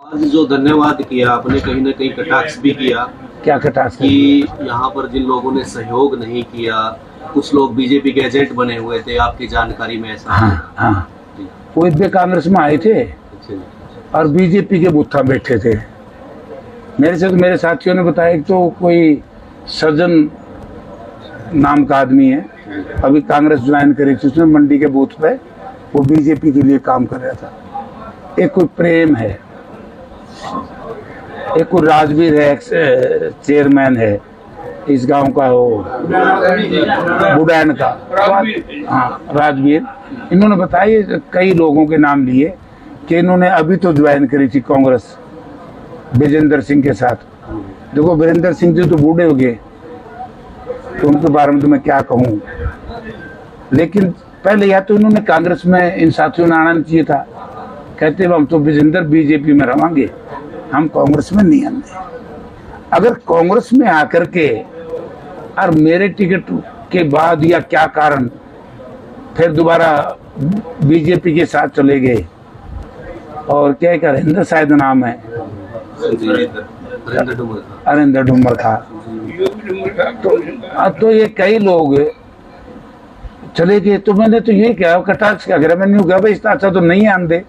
आज जो धन्यवाद किया आपने, कहीं ना कहीं कटाक्ष भी किया। क्या कटाक्ष कि यहाँ पर जिन लोगों ने सहयोग नहीं किया, कुछ लोग बीजेपी के एजेंट बने हुए थे, आपकी जानकारी में ऐसा? हाँ हाँ, वो इतने कांग्रेस में आए थे और बीजेपी के बूथा बैठे थे। मेरे साथियों ने बताया कि तो कोई सज्जन नाम का आदमी है, अभी कांग्रेस ज्वाइन करी थी उसने, मंडी के बूथ पे वो बीजेपी के लिए काम कर रहा था। एक कोई प्रेम है, एक कोई राजवीर है, चेयरमैन है इस गांव का, वो बुडैन का, हाँ राजवीर। इन्होंने बताया कई लोगों के नाम लिए कि इन्होंने अभी तो ज्वाइन करी थी कांग्रेस विजेंद्र सिंह के साथ। देखो वीरेंद्र सिंह जी तो बूढ़े हो गए, तो उनके बारे में तो मैं क्या कहूँ, लेकिन पहले या तो इन्होंने कांग्रेस में इन साथियों ने आना चाहिए था। कहते हम तो विजेंद्र बीजेपी में रहेंगे, हम कांग्रेस में नहीं आएंगे। अगर कांग्रेस में आकर के और मेरे टिकट के बाद या क्या कारण फिर दोबारा बीजेपी के साथ चले गए, और क्या हरिंदर शायद नाम है, हरिंदर डुमर था, तो ये कई लोग चले गए। तो मैंने तो ये क्या कटाक्ष क्या करा, मैंने कहा भाई इतना अच्छा तो नहीं आंदे।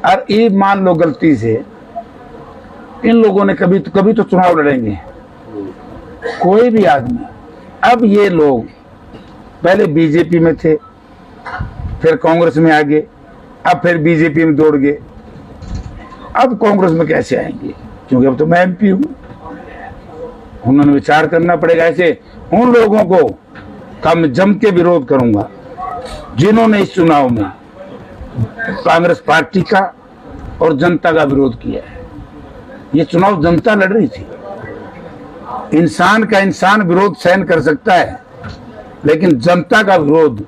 और ये मान लो गलती से इन लोगों ने कभी तो चुनाव लड़ेंगे कोई भी आदमी। अब ये लोग पहले बीजेपी में थे, फिर कांग्रेस में आ गए, अब फिर बीजेपी में दौड़ गए, अब कांग्रेस में कैसे आएंगे? क्योंकि अब तो मैं एमपी हूं। उन्होंने विचार करना पड़ेगा। ऐसे उन लोगों को का मैं जम के विरोध करूंगा जिन्होंने इस चुनाव में कांग्रेस पार्टी का और जनता का विरोध किया है। ये चुनाव जनता लड़ रही थी। इंसान का इंसान विरोध सहन कर सकता है, लेकिन जनता का विरोध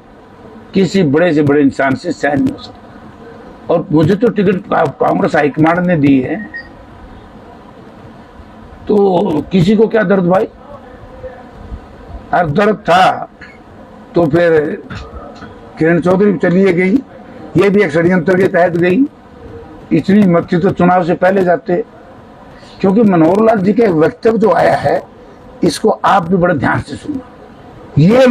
किसी बड़े से बड़े इंसान से सहन नहीं हो सकता। और मुझे तो टिकट कांग्रेस हाईकमांड ने दी है, तो किसी को क्या दर्द भाई? और दर्द था तो फिर किरण चौधरी चलिए गई, ये भी एक षड्यंत्र के तहत गई। इतनी हिम्मत थी तो चुनाव से पहले जाते। क्योंकि मनोहर लाल जी का वक्तव्य जो आया है, इसको आप भी बड़े ध्यान से सुनो। ये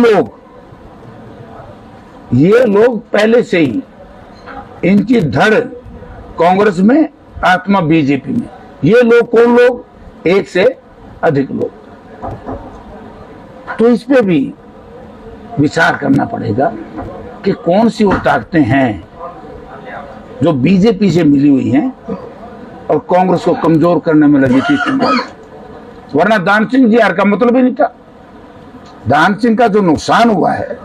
लोग पहले से ही इनकी धड़ कांग्रेस में, आत्मा बीजेपी में। ये लोग कौन लोग? एक से अधिक लोग। तो इस पे भी विचार करना पड़ेगा कि कौन सी वो ताकतें हैं जो बीजेपी से मिली हुई हैं और कांग्रेस को कमजोर करने में लगी थी। वरना दान सिंह जी हार का मतलब ही नहीं था। दान सिंह का जो नुकसान हुआ है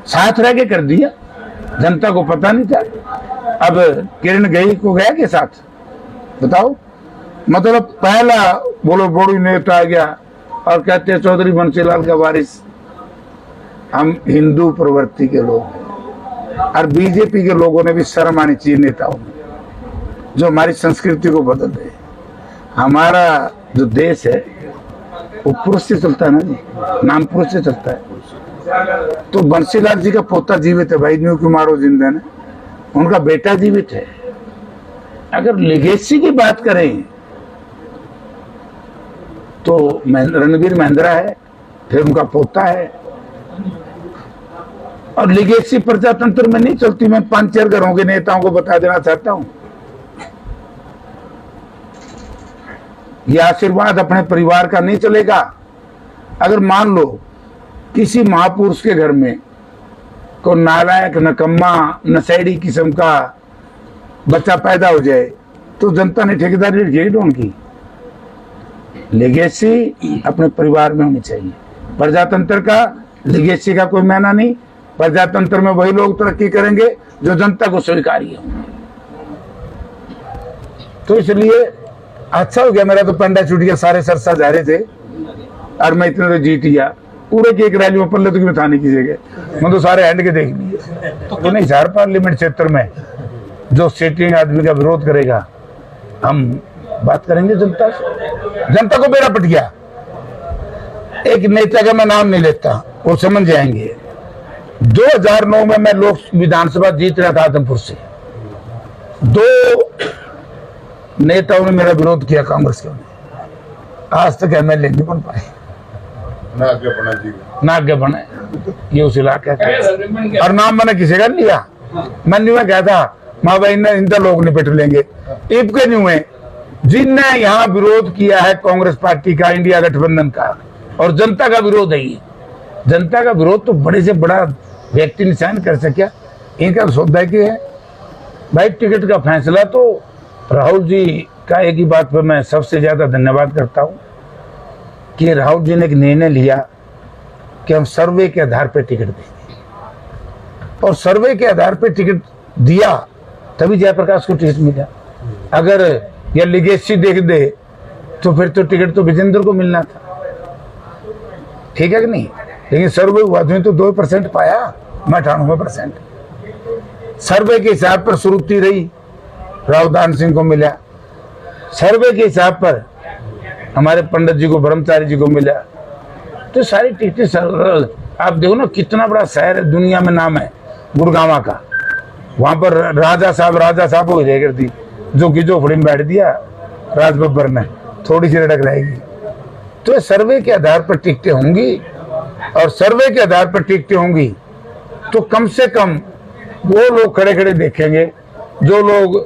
साथ रह के कर दिया, जनता को पता नहीं था। अब किरण गई को गया के साथ, बताओ। मतलब पहला बोलो बड़ी नेता आ गया और कहते हैं चौधरी बंसीलाल का वारिस। हम हिंदू प्रवृत्ति के लोग हैं, और बीजेपी के लोगों ने भी शर्म आनी चाहिए नेताओं में, जो हमारी संस्कृति को बदल रहे। हमारा जो देश है वो पुरुष से चलता है ना जी, नाम पुरुष से चलता है। तो बंसीलाल जी का पोता जीवित है भाई, न्यू कुमारो जिंदन, उनका बेटा जीवित है। अगर लेगेसी की बात करें तो रणवीर महिंद्रा है, फिर उनका पोता है। और लेगेसी प्रजातंत्र में नहीं चलती। मैं 5-4 घरों के नेताओं को बता देना चाहता हूं, यह आशीर्वाद अपने परिवार का नहीं चलेगा। अगर मान लो किसी महापुरुष के घर में को नालायक, नकम्मा, नशेड़ी किस्म का बच्चा पैदा हो जाए, तो जनता ने ठेकेदारी रखी उनकी। लेगेसी अपने परिवार में होनी चाहिए। प्रजातंत्र का लेगेसी का कोई मायना नहीं। प्रजातंत्र में वही लोग तरक्की करेंगे जो जनता को स्वीकार्य होंगे। तो इसलिए अच्छा हो गया, मेरा तो पंडा छूट गया, सारे सरसा जा रहे थे और मैं इतने तो जीत गया। पूरे की एक रैली में पल्ले तो था नहीं की जगह, मैं तो सारे हैंड के देख लिए। तो नहीं, झार पार्लियामेंट क्षेत्र में जो सिटिंग आदमी का विरोध करेगा, हम बात करेंगे जनता से। जनता को बेड़ा पट गया। एक नेता का मैं नाम नहीं लेता, वो समझ जाएंगे। 2009 में मैं लोक विधानसभा जीत रहा था आदमपुर से। 2 नेताओं ने मेरा विरोध किया, कांग्रेस के, आज तक एमएलए नहीं बन पाए, ना आगे बने। ये उस इलाके का, और नाम मैंने किसी का नहीं लिया। मैंने में कहा था माँ भाई ने इनका लोग निपट लेंगे, टिप के नहीं हुए। जिनने यहाँ विरोध किया है कांग्रेस पार्टी का, इंडिया गठबंधन का, और जनता का विरोध है ये। जनता का विरोध तो बड़े से बड़ा व्यक्ति निशान कर सकिया, इनका सौदा है भाई। टिकट का फैसला तो राहुल जी का एक ही बात पर मैं सबसे ज्यादा धन्यवाद करता हूं कि राहुल जी ने एक निर्णय लिया कि हम सर्वे के आधार पर टिकट देंगे, और सर्वे के आधार पर टिकट दिया तभी जयप्रकाश को टिकट मिला। अगर यह लिगेसी देख दे तो फिर तो टिकट तो विजेंद्र को मिलना था, ठीक है कि नहीं। लेकिन सर्वे हुआ तो 2% पाया, मैं 98%। सर्वे के हिसाब पर सुरुचि रही, रावदान सिंह को मिला। सर्वे के हिसाब पर हमारे पंडित जी को, ब्रह्मचारी जी को मिला। तो सारी टिकटें आप देखो ना, कितना बड़ा शहर है, दुनिया में नाम है गुड़गांव का। वहां पर राजा साहब हो जाएगी थी, जो कि झोपड़ी में बैठ दिया राज बब्बर ने, थोड़ी सी लड़क रहेगी। तो सर्वे के आधार पर टिकटें होंगी, और सर्वे के आधार पर टिकटें होंगी तो कम से कम वो लोग खड़े खड़े देखेंगे जो लोग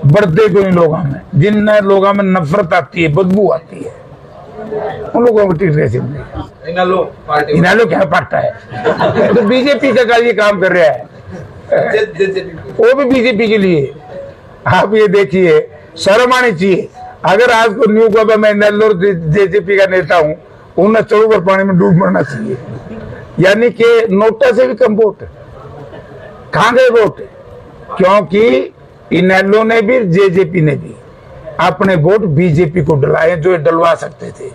बढ़ते कोई लोगों में, जिन लोगों में नफरत आती है, बदबू आती है, उन लोगों को टिकट कैसे मिलेगी। इनालो क्या पार्टी है, तो बीजेपी का ये काम कर रहा है, वो भी बीजेपी के लिए। आप ये देखिए, शर्म आनी चाहिए। अगर आज को न्यू को मैं नेल्लोर जेजेपी का नेता हूँ, उन्हें चौबर पानी में डूब मरना चाहिए। यानी कि नोटा से भी कम वोट कहाँ गए वोट, क्योंकि इनेलो ने भी जेजेपी ने भी अपने वोट बीजेपी को डलाए, जो डलवा सकते थे।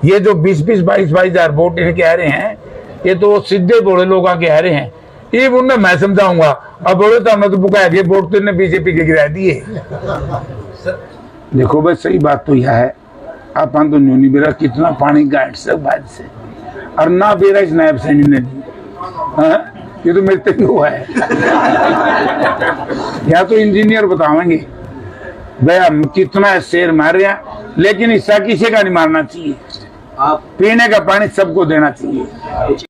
ये जो 20-20, 22-22 हजार वोट इनके आ रहे हैं, ये तो सीधे बोले लोग आगे आ रहे हैं। ये उन्हें मैं समझाऊंगा, अब बोले तो हमने तो बुकाया गए वोट तो इन्हें बीजेपी के गिरा दिए। देखो भाई, सही बात तो यह है, आप तो न्यूनी बेरा कितना पानी गाइड से बाद से, और ना बेरा स्नैप से नहीं दी। ये तो मेरे तक हुआ है। या तो इंजीनियर बतावेंगे भाई हम कितना शेर मार रहे हैं, लेकिन हिस्सा किसी का नहीं मारना चाहिए। आप पीने का पानी सबको देना चाहिए।